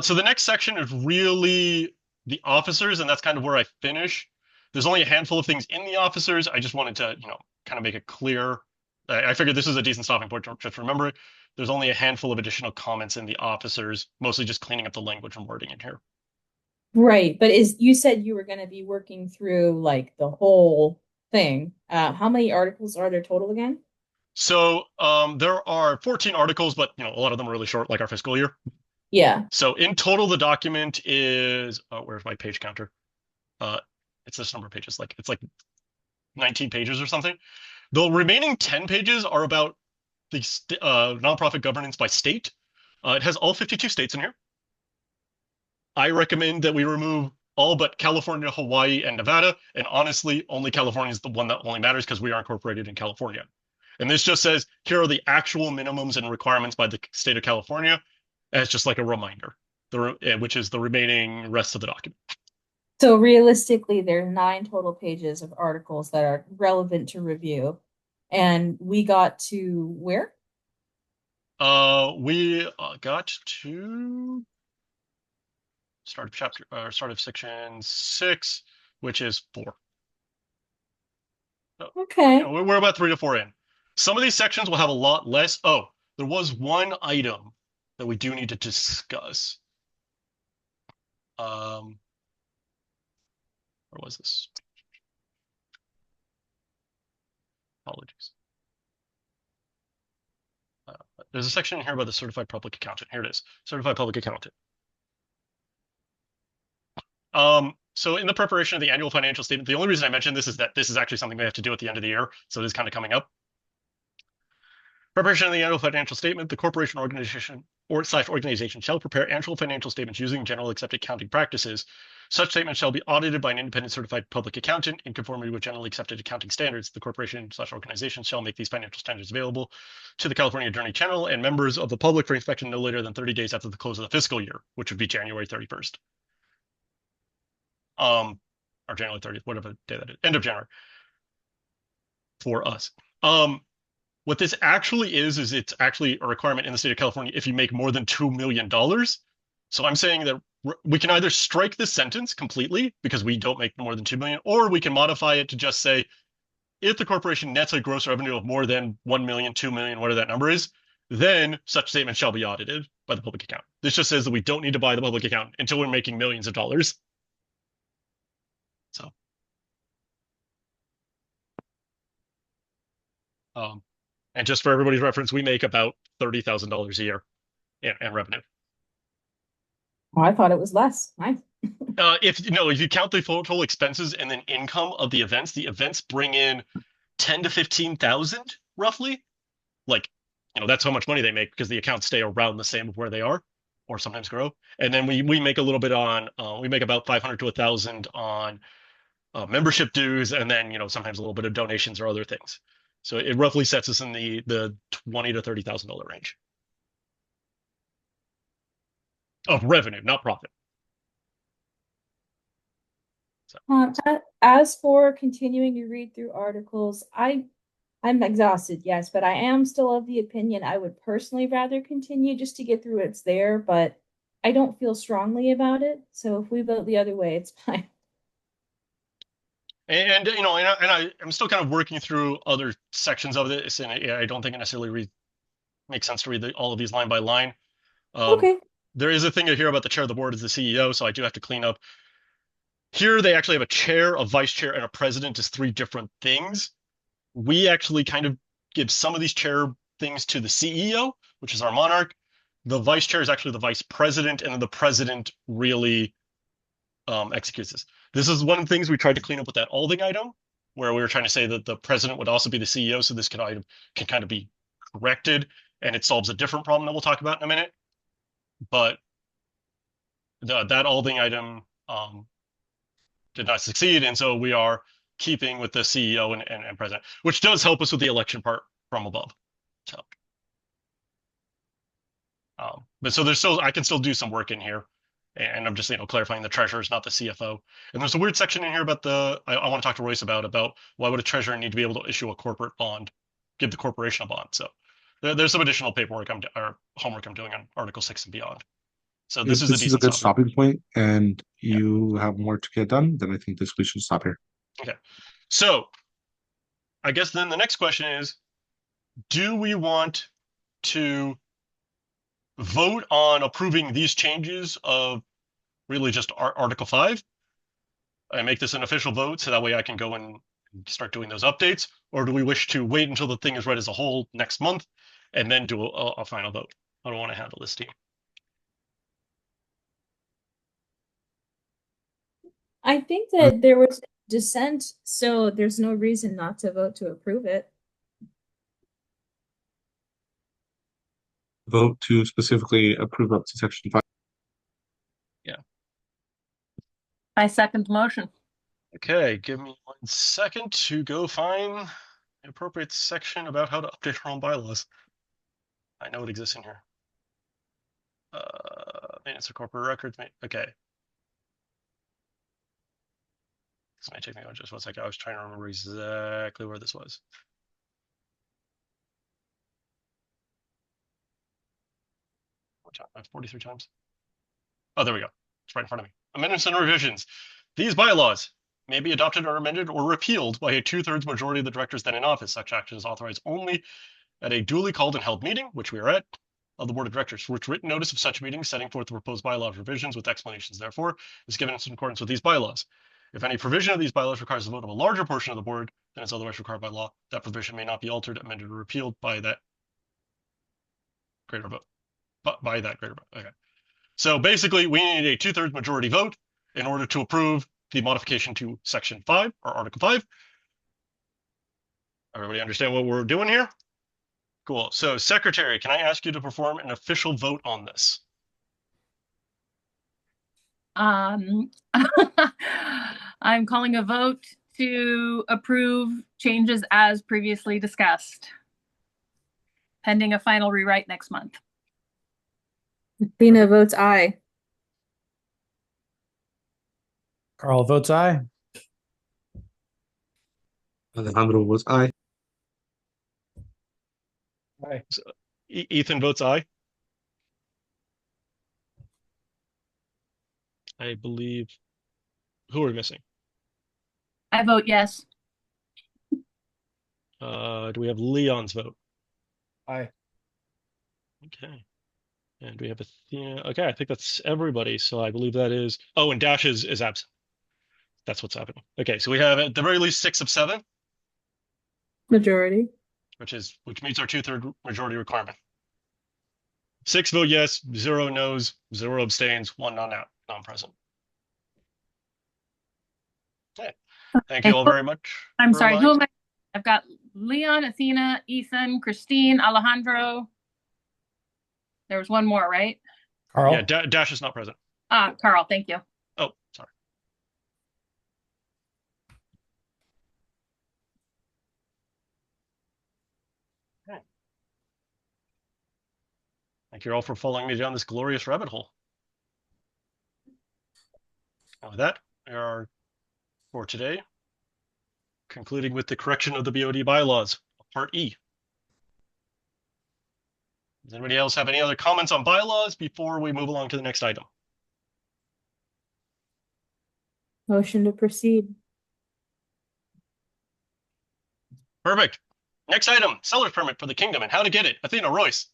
So the next section is really the officers, and that's kind of where I finish. There's only a handful of things in the officers. I just wanted to, kind of make it clear. I figured this is a decent stopping point. Just remember, there's only a handful of additional comments in the officers, mostly just cleaning up the language and wording in here. Right, but you said you were going to be working through the whole thing. How many articles are there total again? So there are 14 articles, but a lot of them are really short, like our fiscal year. Yeah. So in total, the document is where's my page counter? It's this number of pages. It's 19 pages or something. The remaining 10 pages are about the nonprofit governance by state. It has all 52 states in here. I recommend that we remove all but California, Hawaii, and Nevada. And honestly, only California is the one that only matters because we are incorporated in California. And this just says, here are the actual minimums and requirements by the state of California, as just like a reminder, which is the remaining rest of the document. So realistically, there are 9 total pages of articles that are relevant to review. And we got to where? We got to start of section 6, which is 4. So, Okay. we're about 3 to 4 in. Some of these sections will have a lot less. Oh, there was one item that we do need to discuss. Where was this? Apologies. There's a section in here about the certified public accountant. Here it is, certified public accountant. So in the preparation of the annual financial statement, the only reason I mentioned this is that this is actually something we have to do at the end of the year, so it is kind of coming up. Preparation of the annual financial statement, the corporation organization organization shall prepare annual financial statements using general accepted accounting practices. Such statements shall be audited by an independent certified public accountant in conformity with generally accepted accounting standards. The corporation/organization shall make these financial standards available to the California Attorney General and members of the public for inspection no later than 30 days after the close of the fiscal year, which would be January 31st. Or January 30th, whatever day that is, end of January for us. What this actually is it's actually a requirement in the state of California if you make more than $2 million. So I'm saying that we can either strike this sentence completely because we don't make more than 2 million, or we can modify it to just say, if the corporation nets a gross revenue of more than 1 million, 2 million, whatever that number is, then such statement shall be audited by the public accountant. This just says that we don't need to buy the public accountant until we're making millions of dollars. So, and just for everybody's reference, we make about $30,000 a year in revenue. Oh, I thought it was less. Nice. If you count the total expenses and then income of the events bring in 10 to 15,000 roughly. Like, that's how much money they make because the accounts stay around the same of where they are, or sometimes grow. And then we make a little bit on we make about 500 to 1,000 on membership dues, and then sometimes a little bit of donations or other things. So it roughly sets us in the $20,000 to $30,000 range of revenue, not profit. So. As for continuing to read through articles, I'm exhausted, yes, but I am still of the opinion I would personally rather continue just to get through what's there, but I don't feel strongly about it. So if we vote the other way, it's fine. And I'm still kind of working through other sections of this, and I don't think it necessarily makes sense to read all of these line by line. Okay. There is a thing here about the chair of the board is the CEO, so I do have to clean up. Here they actually have a chair, a vice chair, and a president as 3 different things. We actually kind of give some of these chair things to the CEO, which is our monarch. The vice chair is actually the vice president, and then the president really executes this. This is one of the things we tried to clean up with that Alding item, where we were trying to say that the president would also be the CEO, so this can kind of be corrected, and it solves a different problem that we'll talk about in a minute. But that Alding item did not succeed, and so we are keeping with the CEO and president, which does help us with the election part from above. So, but so I can still do some work in here, and I'm just clarifying the treasurer is not the CFO. And there's a weird section in here about I want to talk to Royce about why would a treasurer need to be able to issue a corporate bond, give the corporation a bond. So there's some additional paperwork or homework I'm doing on Article 6 and beyond. So If this is a good stopping point, and you have more to get done, then I think we should stop here. Okay. So I guess then the next question is, do we want to vote on approving these changes of really just Article 5 and make this an official vote so that way I can go and start doing those updates? Or do we wish to wait until the thing is read as a whole next month and then do a final vote? How do I want to handle this, team? I think that there was dissent, so there's no reason not to vote to approve it. Vote to specifically approve up to Section 5. Yeah. I second the motion. Okay, give me 1 second to go find the appropriate section about how to update our own bylaws. I know it exists in here. Maintenance of corporate records. Okay. This might take me just 1 second. I was trying to remember exactly where this was. What time? 43 times. Oh, there we go. It's right in front of me. Amendments and revisions. These bylaws may be adopted or amended or repealed by a 2/3 majority of the directors then in office. Such action is authorized only at a duly called and held meeting, which we are at, of the Board of Directors, for which written notice of such meeting setting forth the proposed bylaw revisions with explanations therefore is given in accordance with these bylaws. If any provision of these bylaws requires the vote of a larger portion of the board than is otherwise required by law, that provision may not be altered, amended, or repealed by that greater vote. But by that greater vote. Okay. So basically, we need a 2/3 majority vote in order to approve the modification to Section 5 or Article 5. Everybody understand what we're doing here? Cool. So, Secretary, can I ask you to perform an official vote on this? I'm calling a vote to approve changes as previously discussed, pending a final rewrite next month. Athena votes aye. Carl votes aye. Alejandro votes aye. Aye. So, Ethan votes aye. I believe. Who are we missing? I vote yes. Do we have Leon's vote? Aye. Okay. And we have Athena. Okay, I think that's everybody. So I believe that is. Oh, and Dash is absent. That's what's happening. Okay, so we have at the very least 6 of 7, Majority. which meets our 2/3 majority requirement. 6 vote yes, 0 no's, 0 abstains, 1 non-present. Okay. Thank you all very much. I'm for sorry, who allowing- am I? I've got Leon, Athena, Ethan, Christine, Alejandro. There was one more, right? Carl. Yeah, Dash is not present. Carl, thank you. Oh, sorry. Okay. Thank you all for following me down this glorious rabbit hole. And with that, we are for today, concluding with the correction of the BOD bylaws, Part E. Does anybody else have any other comments on bylaws before we move along to the next item? Motion to proceed. Perfect. Next item, seller's permit for the kingdom and how to get it. Athena, Royce.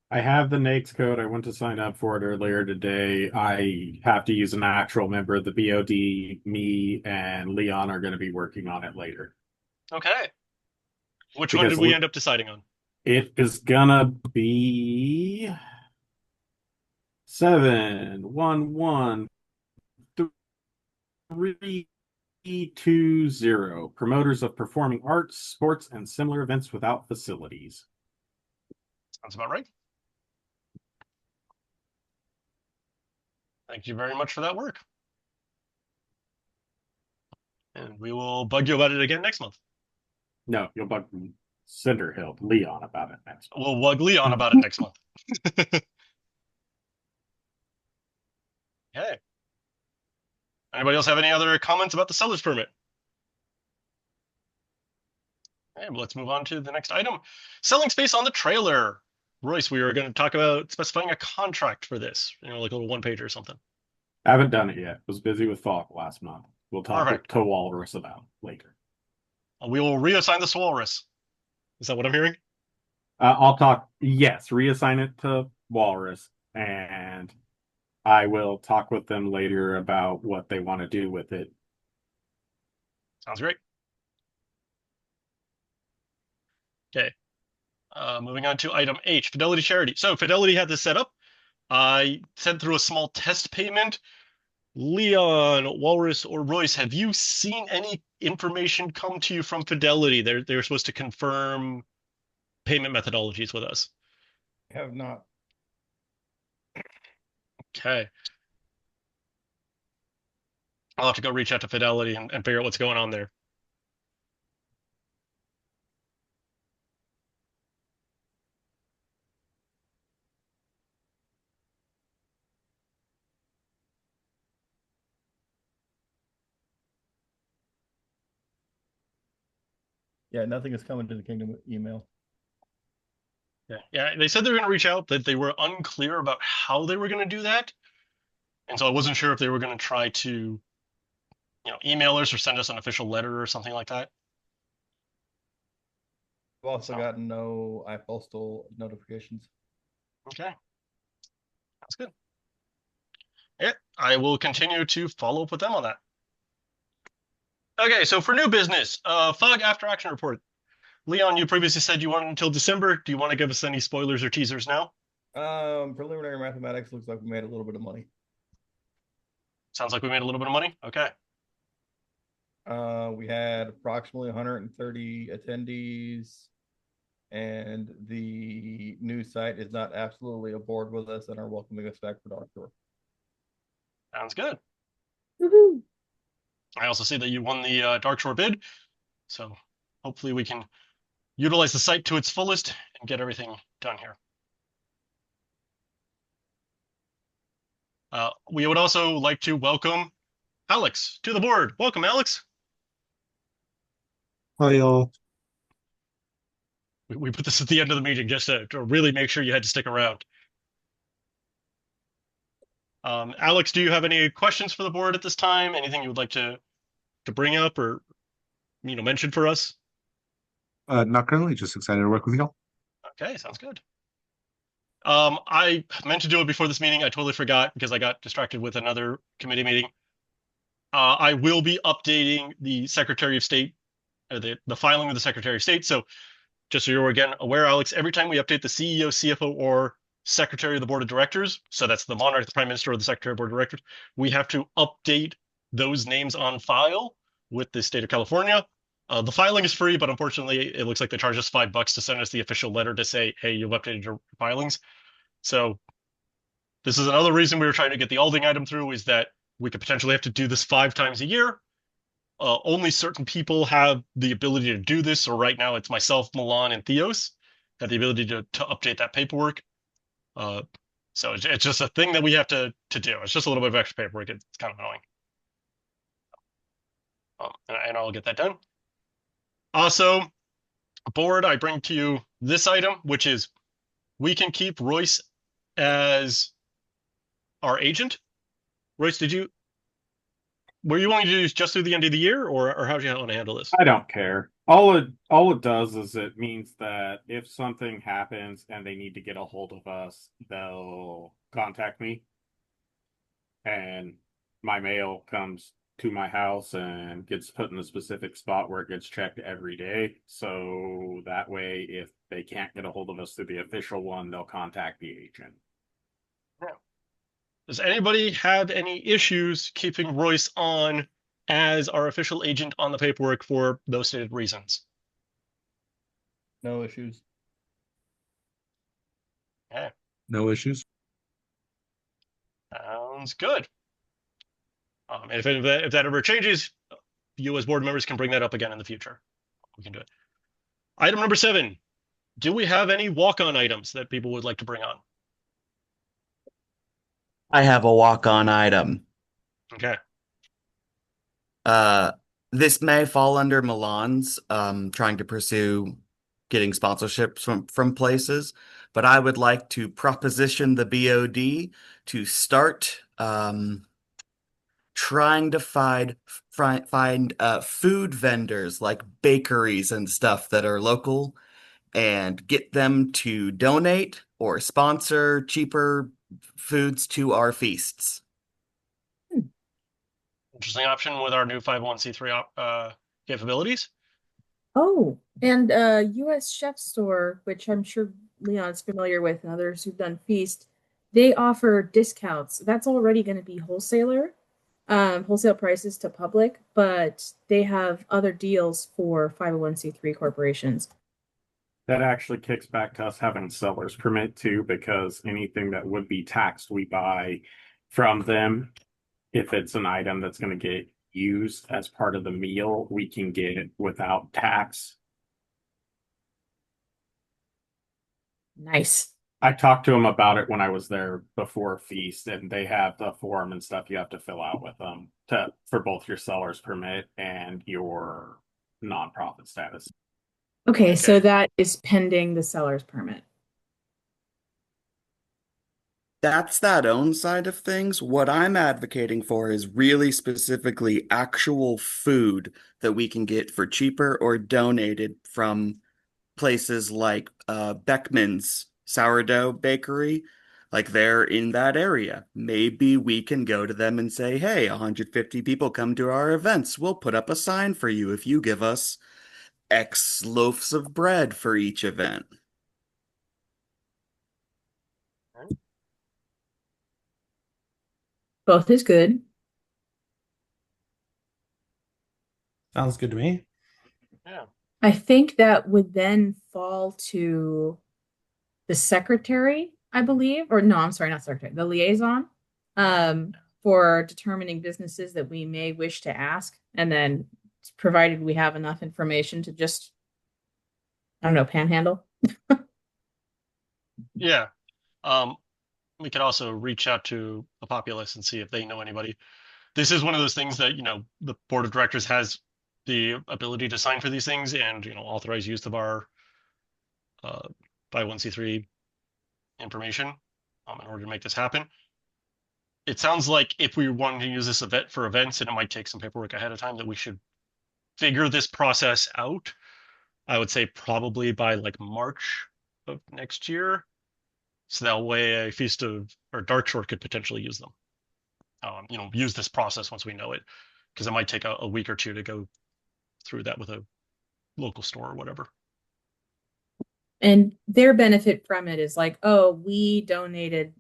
I have the NAICS code. I went to sign up for it earlier today. I have to use an actual member of the BOD. Me and Leon are going to be working on it later. Okay. Which one Because did we end up deciding on? It is gonna be 711-320. Promoters of performing arts, sports, and similar events without facilities. Sounds about right. Thank you very much for that work. And we will bug you about it again next month. No, you'll bug Cinderhill, Leon about it next. We'll bug Leon about it next month. Okay. Anybody else have any other comments about the seller's permit? Okay, well, let's move on to the next item. Selling space on the trailer. Royce, we were going to talk about specifying a contract for this, like a little one-page or something. I haven't done it yet. Was busy with Falk last month. We'll talk Perfect. to Walrus about it later. We will reassign this to Walrus. Is that what I'm hearing? Yes, reassign it to Walrus, and I will talk with them later about what they want to do with it. Sounds great. Okay. Moving on to item H, Fidelity Charity. So Fidelity had this set up. I sent through a small test payment. Leon, Walrus, or Royce, have you seen any information come to you from Fidelity? They're supposed to confirm payment methodologies with us. Have not. Okay. I'll have to go reach out to Fidelity and figure out what's going on there. Yeah, nothing is coming to the Kingdom email. Yeah, they said they were going to reach out, that they were unclear about how they were going to do that. And so I wasn't sure if they were going to try to, email us or send us an official letter or something like that. also So- gotten no iPostal notifications. Okay. That's good. Yeah, I will continue to follow up with them on that. Okay, so for new business, FUG after action report. Leon, you previously said you wanted until December. Do you want to give us any spoilers or teasers now? Preliminary mathematics looks like we made a little bit of money. Sounds like we made a little bit of money. Okay. We had approximately 130 attendees, and the new site is not absolutely aboard with us and are welcoming us back for Dark Tour. Sounds good. Woohoo! I also see that you won the Dark Shore bid, so hopefully we can utilize the site to its fullest and get everything done here. We would also like to welcome Alex to the board. Welcome, Alex. Hi, all. We put this at the end of the meeting just to really make sure you had to stick around. Alex, do you have any questions for the board at this time? Anything you would like to bring up or mention for us? Not currently, just excited to work with y'all. Okay, sounds good. I meant to do it before this meeting. I totally forgot because I got distracted with another committee meeting. I will be updating the Secretary of State, the filing of the Secretary of State. So just so you're again aware, Alex, every time we update the CEO, CFO, or Secretary of the Board of Directors, so that's the monarch, the Prime Minister, or the Secretary of the Board of Directors, we have to update those names on file with the state of California. The filing is free, but unfortunately, it looks like they charge us $5 to send us the official letter to say, hey, you've updated your filings. So this is another reason we were trying to get the Alding item through, is that we could potentially have to do this 5 times a year. Only certain people have the ability to do this. So right now it's myself, Milan, and Theos have the ability to update that paperwork. So it's just a thing that we have to do. It's just a little bit of extra paperwork. It's kind of annoying. And I'll get that done. Also, board, I bring to you this item, which is we can keep Royce as our agent. Royce, were you wanting to do this just through the end of the year, or how do you want to handle this? I don't care. All it does is it means that if something happens and they need to get a hold of us, they'll contact me. And my mail comes to my house and gets put in a specific spot where it gets checked every day. So that way, if they can't get a hold of us through the official one, they'll contact the agent. Does anybody have any issues keeping Royce on as our official agent on the paperwork for those stated reasons? No issues. Okay, No issues. sounds good. And if that ever changes, you as board members can bring that up again in the future. We can do it. Item number 7. Do we have any walk-on items that people would like to bring on? I have a walk-on item. Okay. This may fall under Milan's trying to pursue getting sponsorships from places, but I would like to proposition the BOD to start trying to find food vendors like bakeries and stuff that are local and get them to donate or sponsor cheaper foods to our feasts. Interesting option with our new 501c3 capabilities. Oh, and US Chef Store, which I'm sure Leon's familiar with and others who've done Feast, they offer discounts. That's already going to be wholesaler prices to public, but they have other deals for 501c3 corporations. That actually kicks back to us having seller's permit too, because anything that would be taxed, we buy from them. If it's an item that's going to get used as part of the meal, we can get it without tax. Nice. I talked to them about it when I was there before Feast, and they have the form and stuff you have to fill out with them for both your seller's permit and your nonprofit status. Okay, so that is pending the seller's permit. That's that own side of things. What I'm advocating for is really specifically actual food that we can get for cheaper or donated from places like Beckman's Sourdough Bakery, like they're in that area. Maybe we can go to them and say, hey, 150 people come to our events. We'll put up a sign for you if you give us X loaves of bread for each event. Both is good. Sounds good to me. Yeah. I think that would then fall to the secretary, I believe, or no, I'm sorry, not secretary, the liaison, for determining businesses that we may wish to ask, and then provided we have enough information to just, I don't know, panhandle. Yeah. We could also reach out to the populace and see if they know anybody. This is one of those things that, the board of directors has the ability to sign for these things and, authorize use of our 501c3 information in order to make this happen. It sounds like if we wanted to use this event for events, and it might take some paperwork ahead of time, that we should figure this process out. I would say probably by like March of next year. So that way a Feast of or Dark Shore could potentially use them. Use this process once we know it, because it might take a week or two to go through that with a local store or whatever. And their benefit from it is like, oh, we donated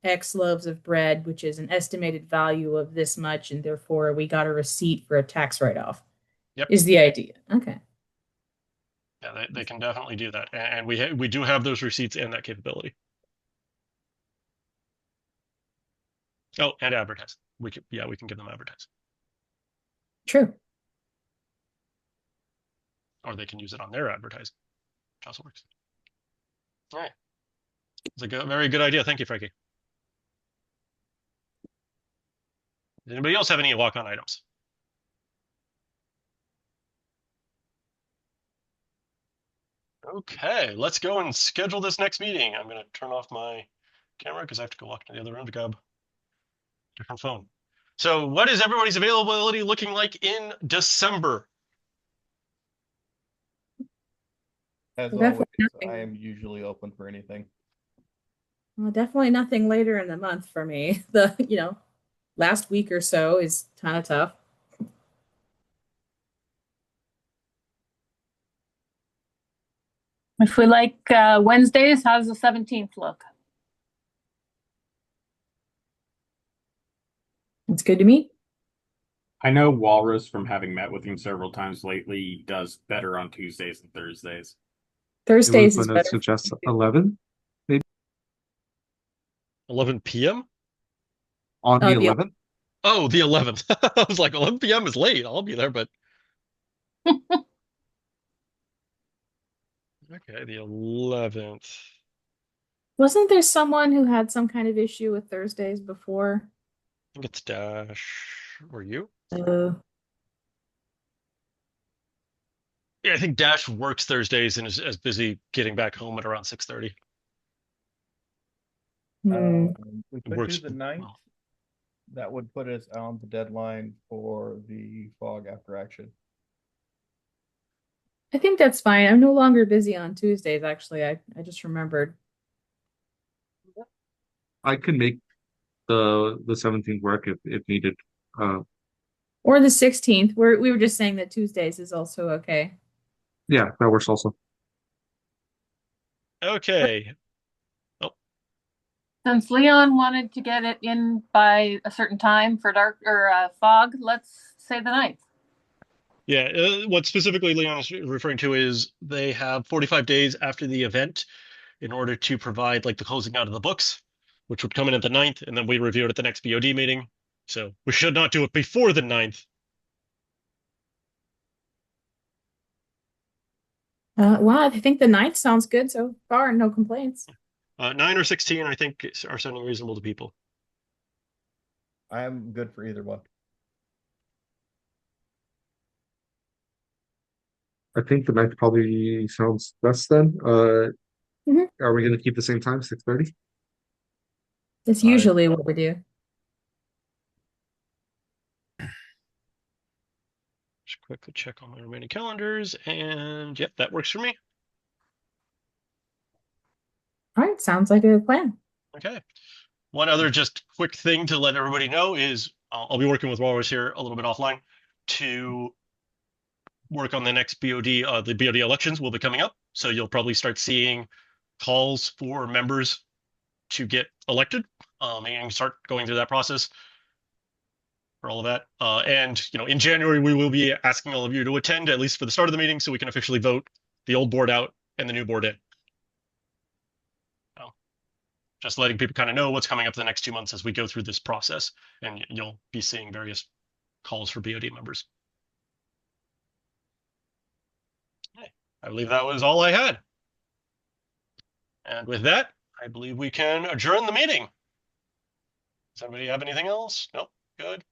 X loaves of bread, which is an estimated value of this much, and therefore we got a receipt for a tax write-off. Yep. Is the idea. Okay. Yeah, they can definitely do that, and we do have those receipts and that capability. Oh, and advertise. We can give them advertise, True. or they can use it on their advertising, which also works. All right, it's a very good idea. Thank you, Frankie. Does anybody else have any walk-on items? Okay, let's go and schedule this next meeting. I'm going to turn off my camera because I have to go walk to the other room to grab a different phone. So what is everybody's availability looking like in December? As Well, always, definitely nothing. I am usually open for anything. Well, definitely nothing later in the month for me. The last week or so is kind of tough. If we like Wednesdays, how does the 17th look? It's good to me. I know Walrus, from having met with him several times lately, does better on Tuesdays and Thursdays. Thursdays You is would better. suggest 11 11 p.m. on the Oh, the 11th. Oh, the 11th. I was like, 11 p.m. is late. I'll be there, but okay, the 11th. Wasn't there someone who had some kind of issue with Thursdays before? I think it's Dash or you. Uh, Yeah, I think Dash works Thursdays and is busy getting back home at around 6:30. hmm. We could Works do the 9th. well. That would put us on the deadline for the fog after action. I think that's fine. I'm no longer busy on Tuesdays, actually. I just remembered. I can make the 17th work if needed. Or the 16th. We were just saying that Tuesdays is also okay. Yeah, that works also. Okay. Since Leon wanted to get it in by a certain time for dark or fog, let's say the 9th. Yeah, what specifically Leon is referring to is they have 45 days after the event in order to provide like the closing out of the books, which would come in at the 9th, and then we review it at the next BOD meeting. So we should not do it before the 9th. Well, I think the 9th sounds good so far. No complaints. 9 or 16, I think, are sounding reasonable to people. I am good for either one. I think the 9th probably sounds best then. Mhm. Are we going to keep the same time, 6:30? It's usually what we do. Just quickly check on my remaining calendars, and yep, that works for me. All right, sounds like a plan. Okay. One other just quick thing to let everybody know is I'll be working with Walrus here a little bit offline to work on the next BOD. The BOD elections will be coming up, so you'll probably start seeing calls for members to get elected, and start going through that process for all of that. And in January we will be asking all of you to attend at least for the start of the meeting, so we can officially vote the old board out and the new board in. Just letting people kind of know what's coming up the next 2 months as we go through this process, and you'll be seeing various calls for BOD members. Okay. I believe that was all I had. And with that, I believe we can adjourn the meeting. Does anybody have anything else? Nope. Good.